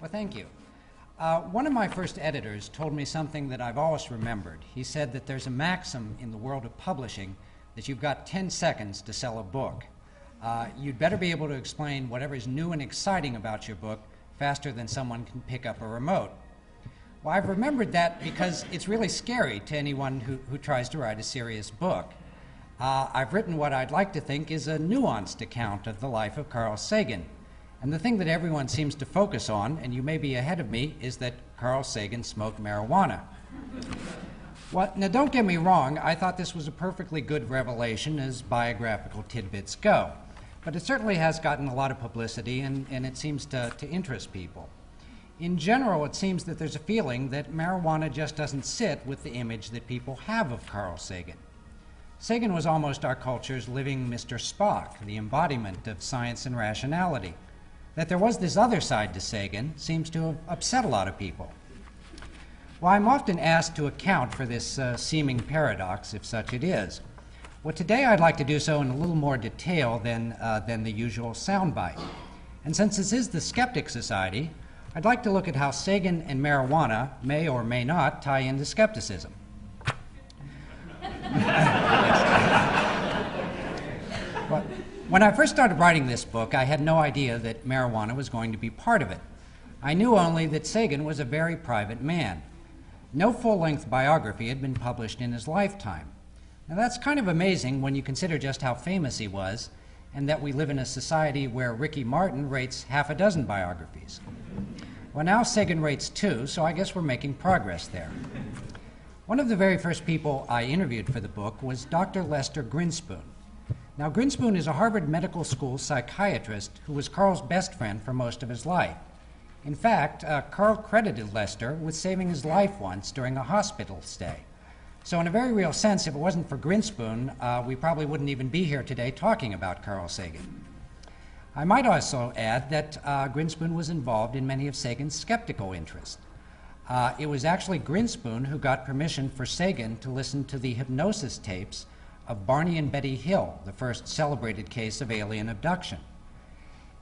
Well, thank you. One of my first editors told me something that I've always remembered. He said that there's a maxim in the world of publishing that you've got 10 seconds to sell a book. You'd better be able to explain whatever is new and exciting about your book faster than someone can pick up a remote. Well, I've remembered that because it's really scary to anyone who tries to write a serious book. I've written what I'd like to think is a nuanced account of the life of Carl Sagan. And the thing that everyone seems to focus on, and you may be ahead of me, is that Carl Sagan smoked marijuana. Well, now don't get me wrong, I thought this was a perfectly good revelation as biographical tidbits go. But it certainly has gotten a lot of publicity, and it seems to interest people. In general, it seems that there's a feeling that marijuana just doesn't sit with the image that people have of Carl Sagan. Sagan was almost our culture's living Mr. Spock, the embodiment of science and rationality. That there was this other side to Sagan seems to have upset a lot of people. Well, I'm often asked to account for this seeming paradox, if such it is. Well, today I'd like to do so in a little more detail than the usual soundbite. And since this is the Skeptic Society, I'd like to look at how Sagan and marijuana may or may not tie into skepticism. Well, when I first started writing this book, I had no idea that marijuana was going to be part of it. I knew only that Sagan was a very private man. No full-length biography had been published in his lifetime. Now that's kind of amazing when you consider just how famous he was, and that we live in a society where Ricky Martin rates half a dozen biographies. Well, now Sagan rates 2, so I guess we're making progress there. One of the very first people I interviewed for the book was Dr. Lester Grinspoon. Now, Grinspoon is a Harvard Medical School psychiatrist who was Carl's best friend for most of his life. In fact, Carl credited Lester with saving his life once during a hospital stay. So in a very real sense, if it wasn't for Grinspoon, we probably wouldn't even be here today talking about Carl Sagan. I might also add that Grinspoon was involved in many of Sagan's skeptical interests. It was actually Grinspoon who got permission for Sagan to listen to the hypnosis tapes of Barney and Betty Hill, the first celebrated case of alien abduction.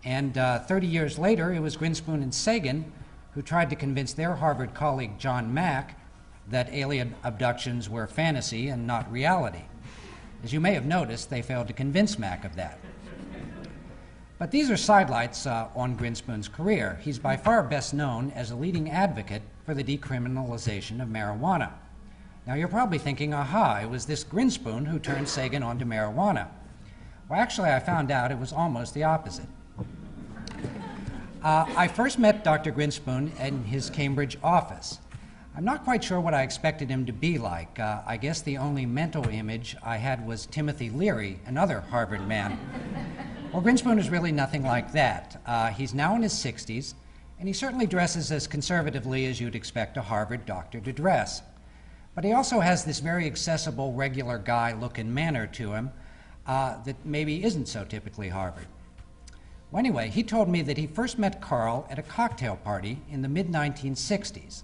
And 30 years later, it was Grinspoon and Sagan who tried to convince their Harvard colleague John Mack that alien abductions were fantasy and not reality. As you may have noticed, they failed to convince Mack of that. But these are sidelights on Grinspoon's career. He's by far best known as a leading advocate for the decriminalization of marijuana. Now you're probably thinking, aha, it was this Grinspoon who turned Sagan onto marijuana. Well, actually, I found out it was almost the opposite. I first met Dr. Grinspoon in his Cambridge office. I'm not quite sure what I expected him to be like. I guess the only mental image I had was Timothy Leary, another Harvard man. Well, Grinspoon is really nothing like that. He's now in his 60s, and he certainly dresses as conservatively as you'd expect a Harvard doctor to dress. But he also has this very accessible, regular guy look and manner to him that maybe isn't so typically Harvard. Well, anyway, he told me that he first met Carl at a cocktail party in the mid-1960s.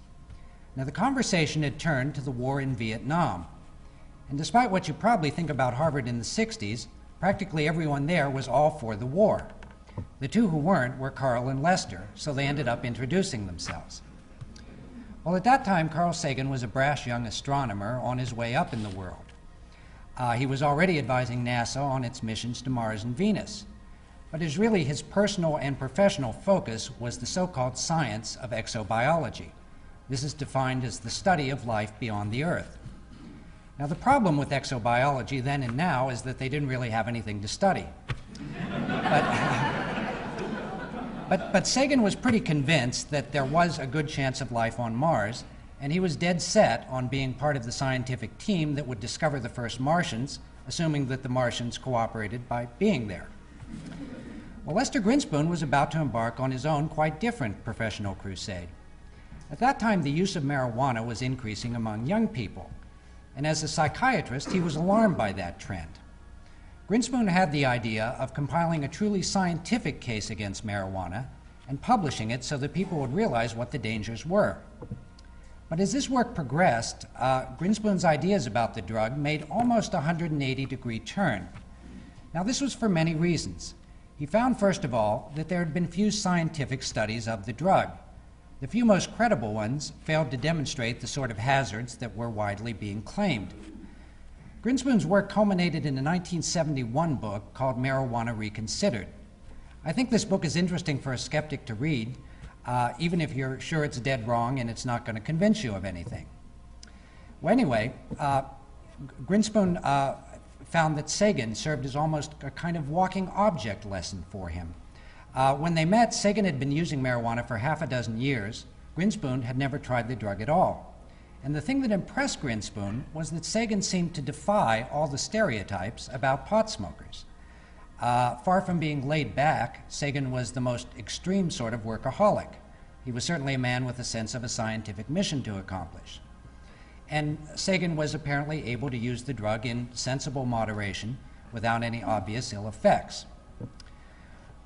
Now, the conversation had turned to the war in Vietnam. And despite what you probably think about Harvard in the 60s, practically everyone there was all for the war. The two who weren't were Carl and Lester, so they ended up introducing themselves. Well, at that time, Carl Sagan was a brash young astronomer on his way up in the world. He was already advising NASA on its missions to Mars and Venus. But his personal and professional focus was the so-called science of exobiology. This is defined as the study of life beyond the Earth. Now, the problem with exobiology then and now is that they didn't really have anything to study. But Sagan was pretty convinced that there was a good chance of life on Mars, and he was dead set on being part of the scientific team that would discover the first Martians, assuming that the Martians cooperated by being there. Well, Lester Grinspoon was about to embark on his own quite different professional crusade. At that time, the use of marijuana was increasing among young people, and as a psychiatrist, he was alarmed by that trend. Grinspoon had the idea of compiling a truly scientific case against marijuana and publishing it so that people would realize what the dangers were. But as this work progressed, Grinspoon's ideas about the drug made almost a 180-degree turn. Now, this was for many reasons. He found, first of all, that there had been few scientific studies of the drug. The few most credible ones failed to demonstrate the sort of hazards that were widely being claimed. Grinspoon's work culminated in a 1971 book called Marijuana Reconsidered. I think this book is interesting for a skeptic to read, even if you're sure it's dead wrong and it's not going to convince you of anything. Well, anyway, Grinspoon found that Sagan served as almost a kind of walking object lesson for him. When they met, Sagan had been using marijuana for half a dozen years. Grinspoon had never tried the drug at all. And the thing that impressed Grinspoon was that Sagan seemed to defy all the stereotypes about pot smokers. Far from being laid back, Sagan was the most extreme sort of workaholic. He was certainly a man with a sense of a scientific mission to accomplish. And Sagan was apparently able to use the drug in sensible moderation without any obvious ill effects.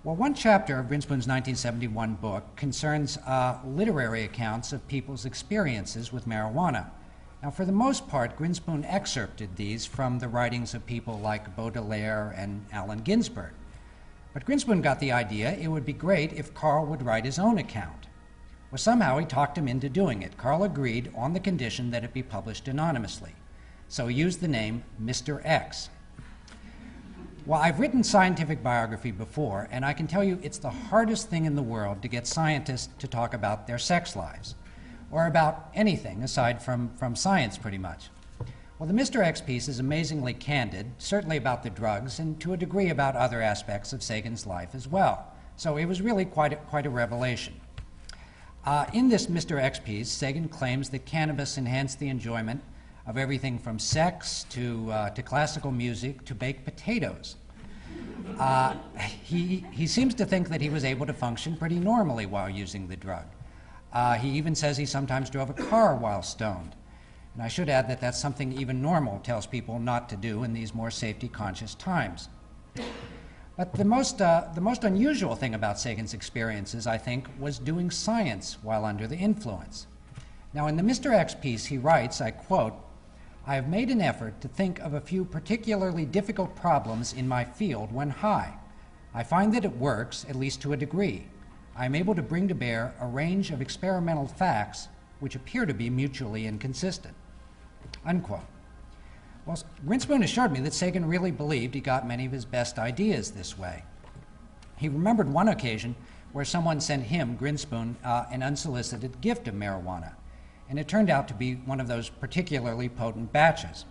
Well, one chapter of Grinspoon's 1971 book concerns literary accounts of people's experiences with marijuana. Now, for the most part, Grinspoon excerpted these from the writings of people like Baudelaire and Allen Ginsberg. But Grinspoon got the idea it would be great if Carl would write his own account. Well, somehow he talked him into doing it. Carl agreed on the condition that it be published anonymously. So he used the name Mr. X. Well, I've written scientific biography before, and I can tell you it's the hardest thing in the world to get scientists to talk about their sex lives, or about anything aside from science, pretty much. Well, the Mr. X piece is amazingly candid, certainly about the drugs, and to a degree about other aspects of Sagan's life as well. So it was really quite a revelation. In this Mr. X piece, Sagan claims that cannabis enhanced the enjoyment of everything from sex to classical music to baked potatoes. He seems to think that he was able to function pretty normally while using the drug. He even says he sometimes drove a car while stoned. And I should add that that's something even normal tells people not to do in these more safety-conscious times. But the most unusual thing about Sagan's experiences, I think, was doing science while under the influence. Now, in the Mr. X piece, he writes, I quote, "I have made an effort to think of a few particularly difficult problems in my field when high. I find that it works, at least to a degree. I am able to bring to bear a range of experimental facts which appear to be mutually inconsistent." Unquote. Well, Grinspoon assured me that Sagan really believed he got many of his best ideas this way. He remembered one occasion where someone sent him, Grinspoon, an unsolicited gift of marijuana, and it turned out to be one of those particularly potent batches.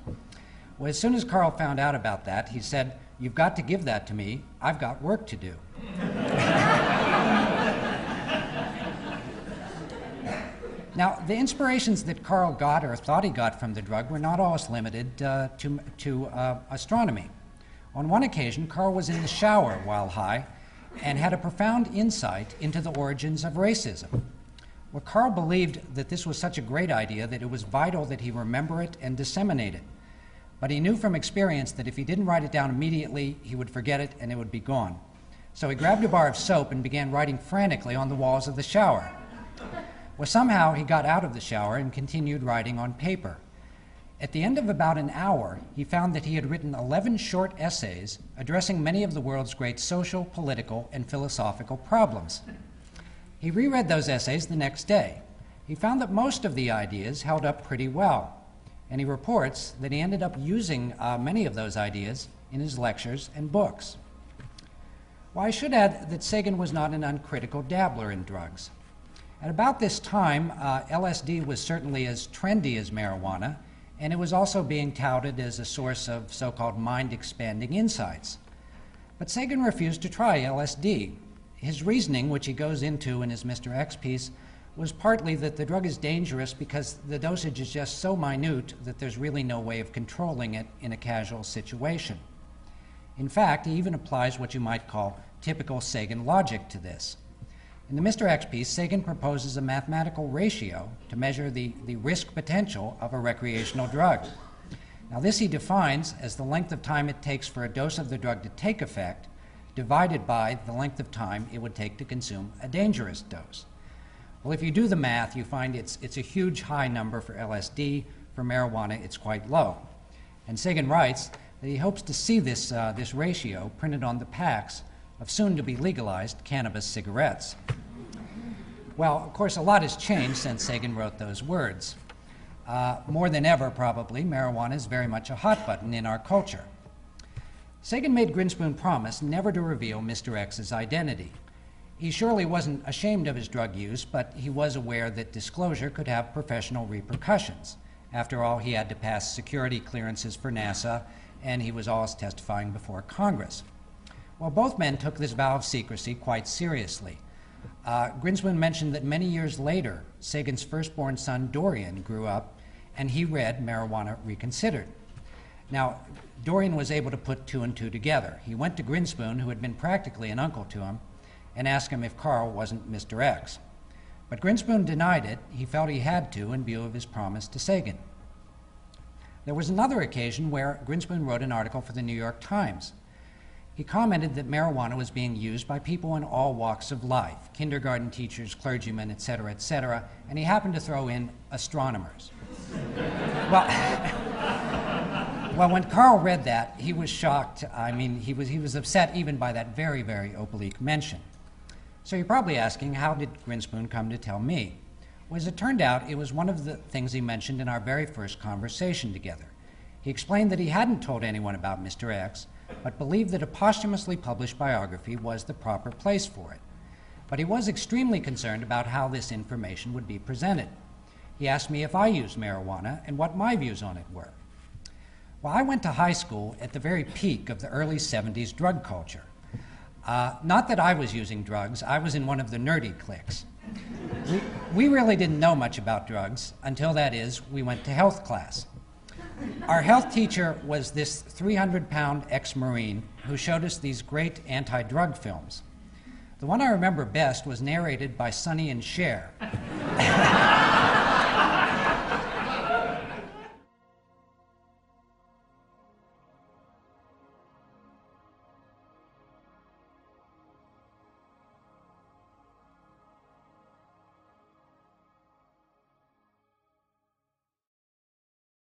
Well, as soon as Carl found out about that, he said, "You've got to give that to me. I've got work to do." Now, the inspirations that Carl got or thought he got from the drug were not always limited to astronomy. On one occasion, Carl was in the shower while high and had a profound insight into the origins of racism. Well, Carl believed that this was such a great idea that it was vital that he remember it and disseminate it. But he knew from experience that if he didn't write it down immediately, he would forget it and it would be gone. So he grabbed a bar of soap and began writing frantically on the walls of the shower. Well, somehow he got out of the shower and continued writing on paper. At the end of about an hour, he found that he had written 11 short essays addressing many of the world's great social, political, and philosophical problems. He reread those essays the next day. He found that most of the ideas held up pretty well, and he reports that he ended up using many of those ideas in his lectures and books. Well, I should add that Sagan was not an uncritical dabbler in drugs. At about this time, LSD was certainly as trendy as marijuana, and it was also being touted as a source of so-called mind-expanding insights. But Sagan refused to try LSD. His reasoning, which he goes into in his Mr. X piece, was partly that the drug is dangerous because the dosage is just so minute that there's really no way of controlling it in a casual situation. In fact, he even applies what you might call typical Sagan logic to this. In the Mr. X piece, Sagan proposes a mathematical ratio to measure the risk potential of a recreational drug. Now, this he defines as the length of time it takes for a dose of the drug to take effect, divided by the length of time it would take to consume a dangerous dose. Well, if you do the math, you find it's a huge high number for LSD. For marijuana, it's quite low. And Sagan writes that he hopes to see this ratio printed on the packs of soon-to-be legalized cannabis cigarettes. Well, of course, a lot has changed since Sagan wrote those words. More than ever, probably, marijuana is very much a hot button in our culture. Sagan made Grinspoon promise never to reveal Mr. X's identity. He surely wasn't ashamed of his drug use, but he was aware that disclosure could have professional repercussions. After all, he had to pass security clearances for NASA, and he was always testifying before Congress. Well, both men took this vow of secrecy quite seriously. Grinspoon mentioned that many years later, Sagan's firstborn son, Dorian, grew up, and he read Marijuana Reconsidered. Now, Dorian was able to put two and two together. He went to Grinspoon, who had been practically an uncle to him, and asked him if Carl wasn't Mr. X. But Grinspoon denied it. He felt he had to in view of his promise to Sagan. There was another occasion where Grinspoon wrote an article for the New York Times. He commented that marijuana was being used by people in all walks of life, kindergarten teachers, clergymen, etc., and he happened to throw in astronomers. Well, when Carl read that, he was shocked. I mean, he was upset even by that very, very oblique mention. So you're probably asking, how did Grinspoon come to tell me? Well, as it turned out, it was one of the things he mentioned in our very first conversation together. He explained that he hadn't told anyone about Mr. X, but believed that a posthumously published biography was the proper place for it. But he was extremely concerned about how this information would be presented. He asked me if I used marijuana and what my views on it were. Well, I went to high school at the very peak of the early 70s drug culture. Not that I was using drugs, I was in one of the nerdy cliques. We really didn't know much about drugs until, that is, we went to health class. Our health teacher was this 300-pound ex-Marine who showed us these great anti-drug films. The one I remember best was narrated by Sonny and Cher.